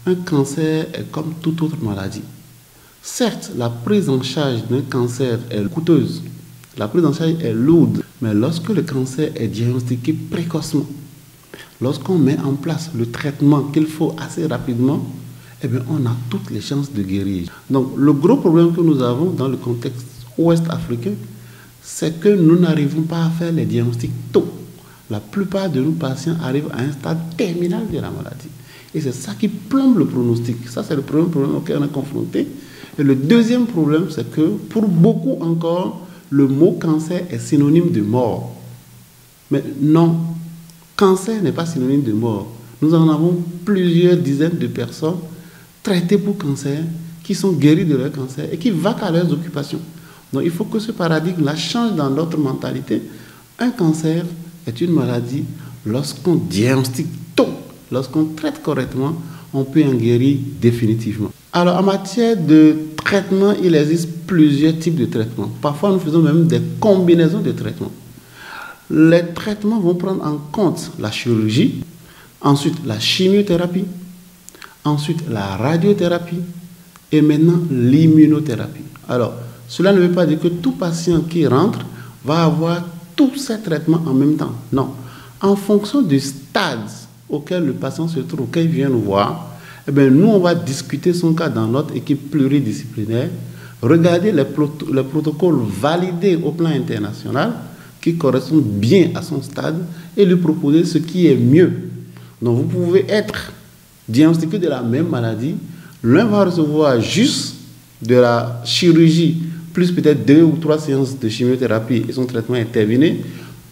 un cancer est comme toute autre maladie. Certes, la prise en charge d'un cancer est coûteuse, la prise en charge est lourde, mais lorsque le cancer est diagnostiqué précocement, lorsqu'on met en place le traitement qu'il faut assez rapidement, eh bien, on a toutes les chances de guérir. Donc, le gros problème que nous avons dans le contexte ouest africain, c'est que nous n'arrivons pas à faire les diagnostics tôt. La plupart de nos patients arrivent à un stade terminal de la maladie. Et c'est ça qui plombe le pronostic. Ça, c'est le premier problème auquel on est confronté. Et le deuxième problème, c'est que pour beaucoup encore, le mot cancer est synonyme de mort. Mais non, cancer n'est pas synonyme de mort. Nous en avons plusieurs dizaines de personnes traitées pour cancer, qui sont guéries de leur cancer et qui vaquent à leurs occupations. Donc il faut que ce paradigme-là change dans notre mentalité. Un cancer est une maladie, lorsqu'on diagnostique tôt, lorsqu'on traite correctement, on peut en guérir définitivement. Alors en matière de traitement, il existe plusieurs types de traitements. Parfois nous faisons même des combinaisons de traitements. Les traitements vont prendre en compte la chirurgie, ensuite la chimiothérapie, ensuite la radiothérapie et maintenant l'immunothérapie. Alors, cela ne veut pas dire que tout patient qui rentre va avoir tous ces traitements en même temps. Non. En fonction du stade auquel le patient se trouve, auquel il vient nous voir, eh bien, nous, on va discuter son cas dans notre équipe pluridisciplinaire, regarder les protocoles validés au plan international qui correspondent bien à son stade et lui proposer ce qui est mieux. Donc, vous pouvez être diagnostiqué de la même maladie. L'un va recevoir juste de la chirurgie, plus peut-être 2 ou 3 séances de chimiothérapie et son traitement est terminé.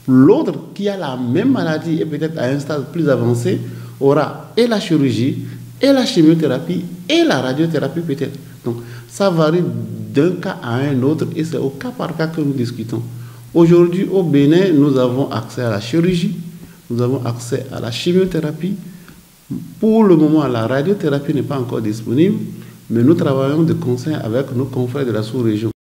L'autre, qui a la même maladie et peut-être à un stade plus avancé, aura et la chirurgie, et la chimiothérapie, et la radiothérapie peut-être. Donc, ça varie d'un cas à un autre et c'est au cas par cas que nous discutons. Aujourd'hui, au Bénin, nous avons accès à la chirurgie, nous avons accès à la chimiothérapie. Pour le moment, la radiothérapie n'est pas encore disponible, mais nous travaillons de concert avec nos confrères de la sous-région.